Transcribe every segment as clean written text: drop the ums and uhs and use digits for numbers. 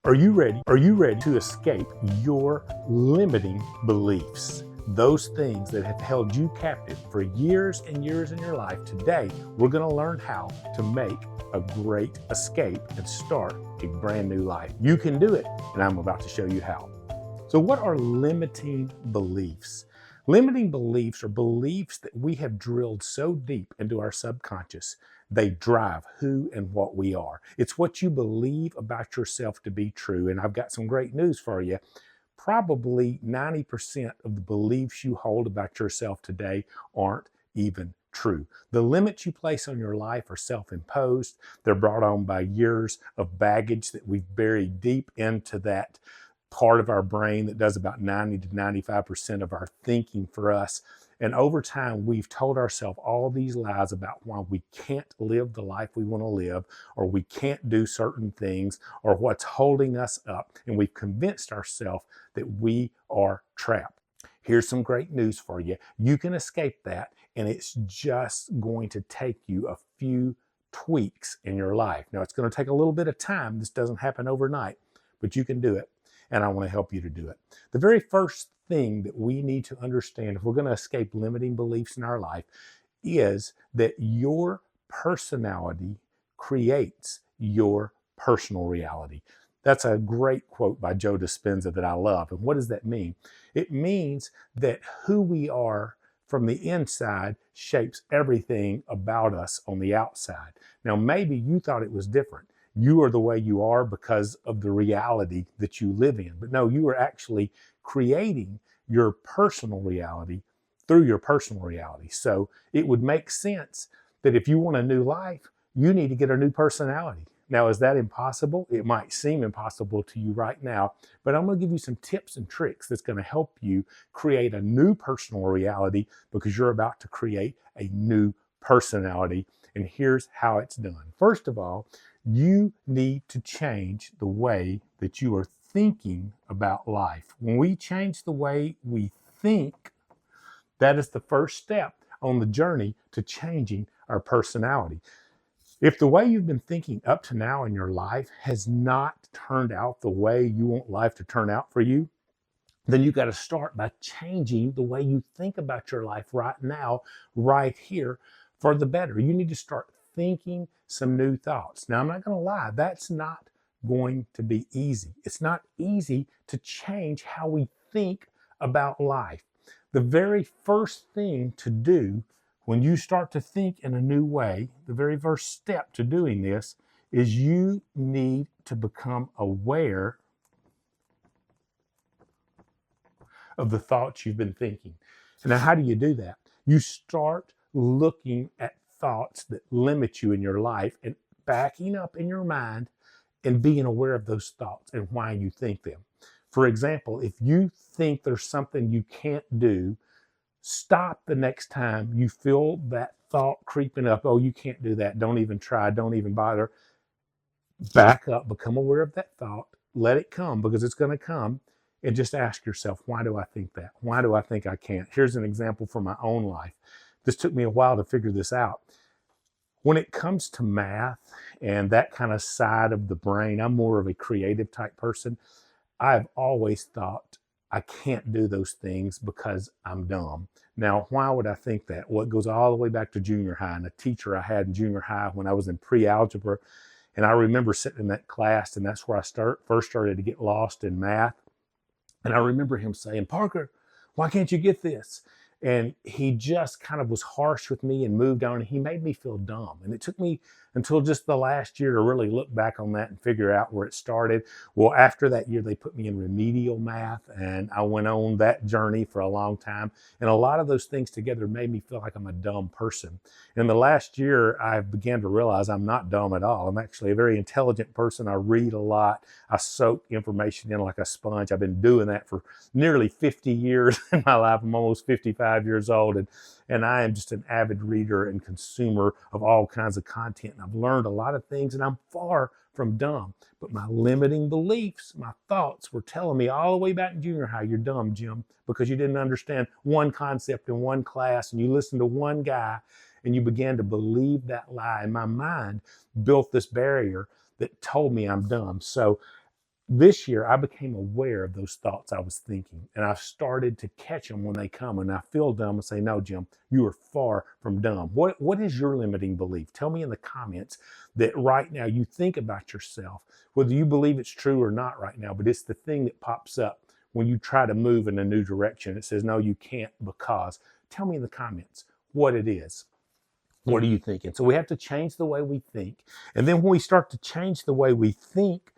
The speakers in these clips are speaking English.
Are you ready? Are you ready to escape your limiting beliefs? Those things that have held you captive for years and years in your life. Today, we're going to learn how to make a great escape and start a brand new life. You can do it, and I'm about to show you how. So, what are limiting beliefs? Limiting beliefs are beliefs that we have drilled so deep into our subconscious, they drive who and what we are. It's what you believe about yourself to be true. And I've got some great news for you. Probably 90% of the beliefs you hold about yourself today aren't even true. The limits you place on your life are self-imposed. They're brought on by years of baggage that we've buried deep into that part of our brain that does about 90 to 95% of our thinking for us. And over time, we've told ourselves all these lies about why we can't live the life we want to live, or we can't do certain things, or what's holding us up. And we've convinced ourselves that we are trapped. Here's some great news for you. You can escape that, and it's just going to take you a few tweaks in your life. Now, it's going to take a little bit of time. This doesn't happen overnight, but you can do it. And I want to help you to do it. The very first thing that we need to understand if we're going to escape limiting beliefs in our life is that your personality creates your personal reality. That's a great quote by Joe Dispenza that I love. And what does that mean? It means that who we are from the inside shapes everything about us on the outside. Now, maybe you thought it was different. You are the way you are because of the reality that you live in. But no, you are actually creating your personal reality through your personal reality. So it would make sense that if you want a new life, you need to get a new personality. Now, is that impossible? It might seem impossible to you right now, but I'm going to give you some tips and tricks that's going to help you create a new personal reality because you're about to create a new personality. And here's how it's done. First of all, you need to change the way that you are thinking about life. When we change the way we think, that is the first step on the journey to changing our personality. If the way you've been thinking up to now in your life has not turned out the way you want life to turn out for you, then you got to start by changing the way you think about your life right now, right here, for the better. You need to start thinking some new thoughts. Now, I'm not going to lie, that's not going to be easy. It's not easy to change how we think about life. The very first thing to do when you start to think in a new way, the very first step to doing this is you need to become aware of the thoughts you've been thinking. Now, how do you do that? You start looking at thoughts that limit you in your life and backing up in your mind and being aware of those thoughts and why you think them. For example, if you think there's something you can't do, stop the next time you feel that thought creeping up. Oh, you can't do that. Don't even try. Don't even bother. Back up, become aware of that thought, let it come because it's going to come, and just ask yourself, why do I think that? Why do I think I can't? Here's an example from my own life. This took me a while to figure this out. When it comes to math and that kind of side of the brain, I'm more of a creative type person. I've always thought I can't do those things because I'm dumb. Now, why would I think that? Well, it goes all the way back to junior high, and a teacher I had in junior high when I was in pre-algebra. And I remember sitting in that class, and that's where I first started to get lost in math. And I remember him saying, Parker, why can't you get this? And he just kind of was harsh with me and moved on. And he made me feel dumb. And it took me until just the last year to really look back on that and figure out where it started. Well, after that year, they put me in remedial math, and I went on that journey for a long time. And a lot of those things together made me feel like I'm a dumb person. In the last year, I began to realize I'm not dumb at all. I'm actually a very intelligent person. I read a lot. I soak information in like a sponge. I've been doing that for nearly 50 years in my life. I'm almost 55 years old, and I am just an avid reader and consumer of all kinds of content. And I've learned a lot of things, and I'm far from dumb. But my limiting beliefs, my thoughts were telling me all the way back in junior high, you're dumb, Jim, because you didn't understand one concept in one class, and you listened to one guy, and you began to believe that lie. And my mind built this barrier that told me I'm dumb. So This year, I became aware of those thoughts I was thinking, and I started to catch them when they come. And I feel dumb and say, no, Jim, you are far from dumb. What is your limiting belief? Tell me in the comments that right now you think about yourself, whether you believe it's true or not right now, but it's the thing that pops up when you try to move in a new direction. It says, no, you can't because. Tell me in the comments what it is. What are you thinking? So we have to change the way we think. And then when we start to change the way we think,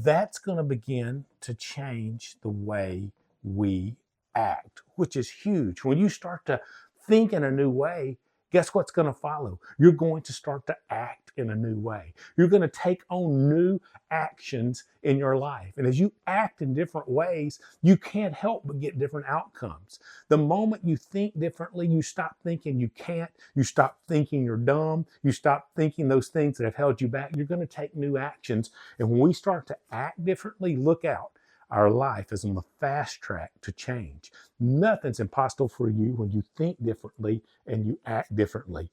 that's going to begin to change the way we act, which is huge. When you start to think in a new way, guess what's going to follow? You're going to start to act in a new way. You're going to take on new actions in your life. And as you act in different ways, you can't help but get different outcomes. The moment you think differently, you stop thinking you can't, you stop thinking you're dumb, you stop thinking those things that have held you back. You're going to take new actions. And when we start to act differently, look out. Our life is on the fast track to change. Nothing's impossible for you when you think differently and you act differently.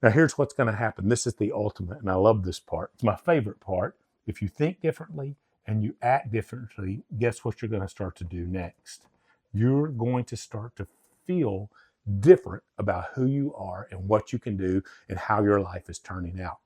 Now, here's what's going to happen. This is the ultimate, and I love this part. It's my favorite part. If you think differently and you act differently, guess what you're going to start to do next? You're going to start to feel different about who you are and what you can do and how your life is turning out.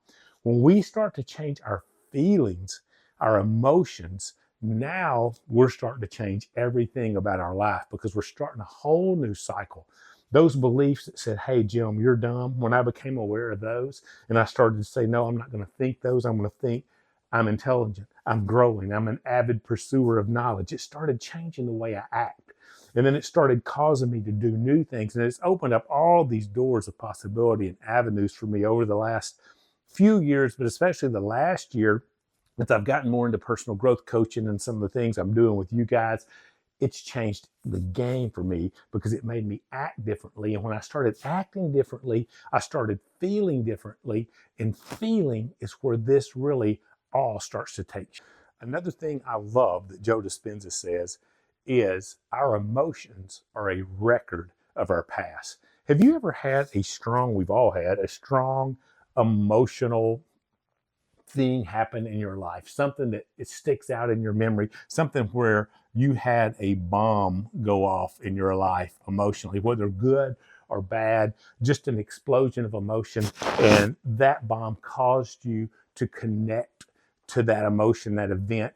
When we start to change our feelings, our emotions, now we're starting to change everything about our life because we're starting a whole new cycle. Those beliefs that said, hey, Jim, you're dumb, when I became aware of those and I started to say, no, I'm not going to think those. I'm going to think I'm intelligent, I'm growing, I'm an avid pursuer of knowledge. It started changing the way I act. And then it started causing me to do new things. And it's opened up all these doors of possibility and avenues for me over the last few years, but especially the last year, as I've gotten more into personal growth coaching and some of the things I'm doing with you guys. It's changed the game for me because it made me act differently. And when I started acting differently, I started feeling differently. And feeling is where this really all starts to take shape. Another thing I love that Joe Dispenza says is our emotions are a record of our past. Have you ever had we've all had a strong emotional thing happen in your life, something that it sticks out in your memory, something where you had a bomb go off in your life emotionally, whether good or bad, just an explosion of emotion, and that bomb caused you to connect to that emotion, that event,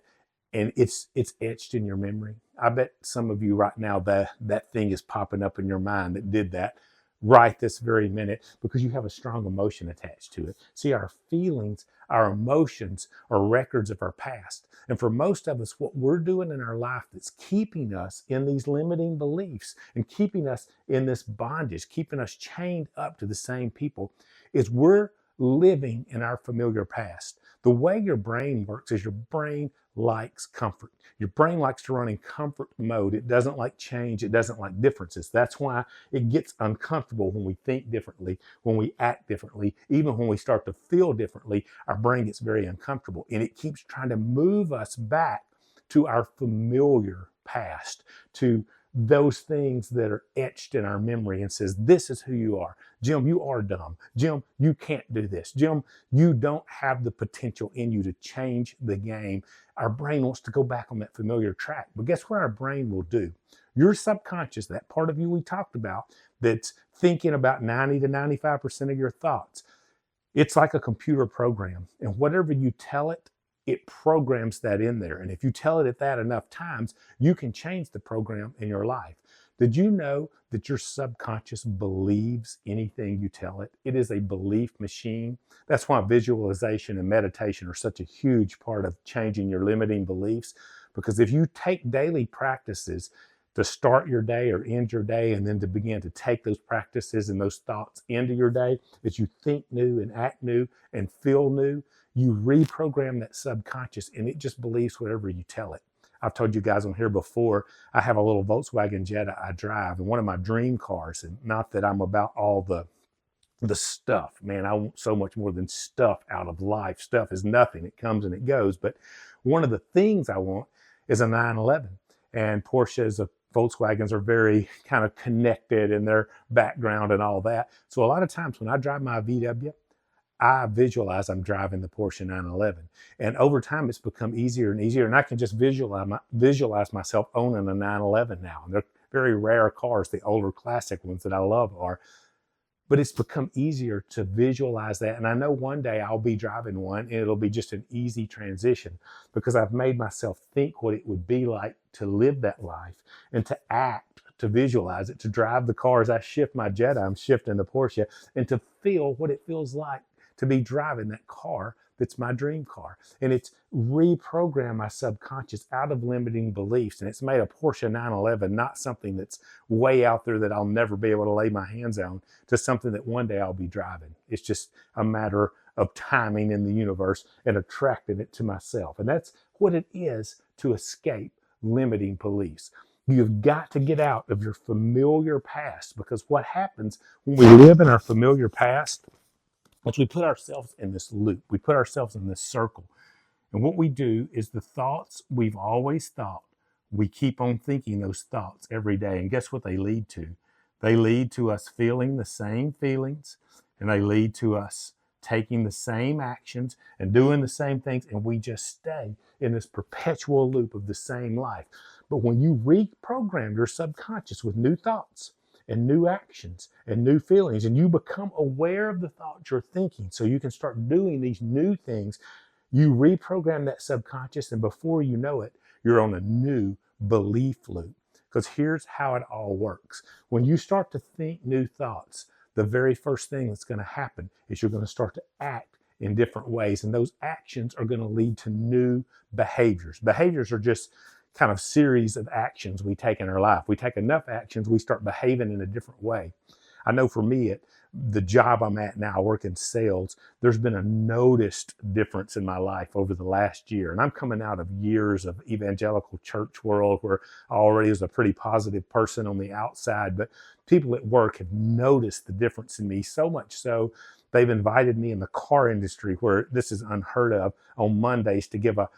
and it's etched in your memory. I bet some of you right now that thing is popping up in your mind that did that right this very minute because you have a strong emotion attached to it. See, our feelings, our emotions are records of our past. And for most of us, what we're doing in our life that's keeping us in these limiting beliefs and keeping us in this bondage, keeping us chained up to the same people, is we're living in our familiar past. The way your brain works is your brain likes comfort. Your brain likes to run in comfort mode. It doesn't like change. It doesn't like differences. That's why it gets uncomfortable when we think differently, when we act differently, even when we start to feel differently, our brain gets very uncomfortable and it keeps trying to move us back to our familiar past, to those things that are etched in our memory and says, this is who you are. Jim, you are dumb. Jim, you can't do this. Jim, you don't have the potential in you to change the game. Our brain wants to go back on that familiar track. But guess what our brain will do? Your subconscious, that part of you we talked about, that's thinking about 90 to 95% of your thoughts, it's like a computer program. And whatever you tell it, it programs that in there. And if you tell it that enough times, you can change the program in your life. Did you know that your subconscious believes anything you tell it? It is a belief machine. That's why visualization and meditation are such a huge part of changing your limiting beliefs. Because if you take daily practices to start your day or end your day, and then to begin to take those practices and those thoughts into your day, as you think new and act new and feel new, you reprogram that subconscious and it just believes whatever you tell it. I've told you guys on here before, I have a little Volkswagen Jetta I drive, and one of my dream cars, and not that I'm about all the stuff, man, I want so much more than stuff out of life. Stuff is nothing. It comes and it goes. But one of the things I want is a 911. And Porsches, Volkswagens are very kind of connected in their background and all that. So a lot of times when I drive my VW, I visualize I'm driving the Porsche 911. And over time, it's become easier and easier. And I can just visualize myself owning a 911 now. And they're very rare cars. The older classic ones that I love are. But it's become easier to visualize that. And I know one day I'll be driving one and it'll be just an easy transition because I've made myself think what it would be like to live that life and to act, to visualize it, to drive the car. As I shift my Jetta, I'm shifting the Porsche, and to feel what it feels like to be driving that car that's my dream car. And it's reprogrammed my subconscious out of limiting beliefs. And it's made a Porsche 911 not something that's way out there that I'll never be able to lay my hands on, to something that one day I'll be driving. It's just a matter of timing in the universe and attracting it to myself. And that's what it is to escape limiting beliefs. You've got to get out of your familiar past, because what happens when we live in our familiar past is we put ourselves in this loop. We put ourselves in this circle. And what we do is the thoughts we've always thought, we keep on thinking those thoughts every day. And guess what they lead to? They lead to us feeling the same feelings, and they lead to us taking the same actions and doing the same things. And we just stay in this perpetual loop of the same life. But when you reprogram your subconscious with new thoughts and new actions and new feelings, and you become aware of the thoughts you're thinking so you can start doing these new things, you reprogram that subconscious, and before you know it, you're on a new belief loop. Because here's how it all works. When you start to think new thoughts, the very first thing that's going to happen is you're going to start to act in different ways, and those actions are going to lead to new behaviors. Behaviors are just kind of series of actions we take in our life. We take enough actions, we start behaving in a different way. I know for me, at the job I'm at now, I work in sales, there's been a noticed difference in my life over the last year. And I'm coming out of years of evangelical church world where I already was a pretty positive person on the outside, but people at work have noticed the difference in me, so much so they've invited me in the car industry, where this is unheard of, on Mondays to give a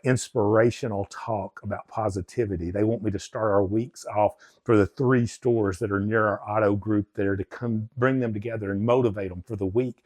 inspirational talk about positivity. They want me to start our weeks off for the 3 stores that are near our auto group there, to come bring them together and motivate them for the week.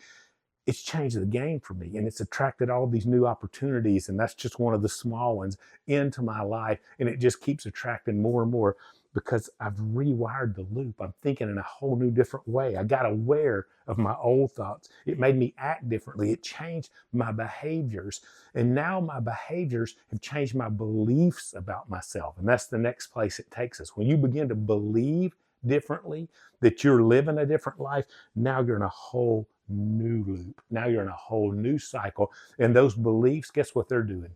It's changed the game for me, and it's attracted all these new opportunities, and that's just one of the small ones into my life, and it just keeps attracting more and more because I've rewired the loop. I'm thinking in a whole new different way. I got aware of my old thoughts. It made me act differently. It changed my behaviors, and now my behaviors have changed my beliefs about myself, and that's the next place it takes us. When you begin to believe differently, that you're living a different life, now you're in a whole new loop. Now you're in a whole new cycle. And those beliefs, guess what they're doing?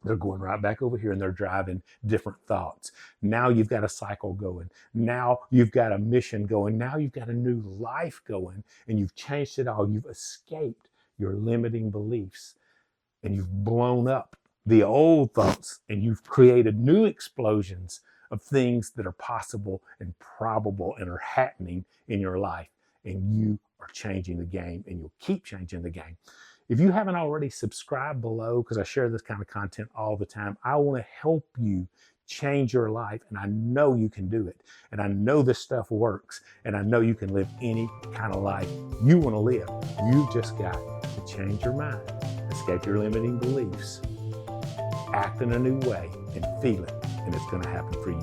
They're going right back over here, and they're driving different thoughts. Now you've got a cycle going. Now you've got a mission going. Now you've got a new life going, and you've changed it all. You've escaped your limiting beliefs, and you've blown up the old thoughts, and you've created new explosions of things that are possible and probable and are happening in your life. And you are changing the game, and you'll keep changing the game. If you haven't already, subscribe below, because I share this kind of content all the time. I want to help you change your life, and I know you can do it. And I know this stuff works, and I know you can live any kind of life you want to live. You've just got to change your mind, escape your limiting beliefs, act in a new way, and feel it, and it's going to happen for you.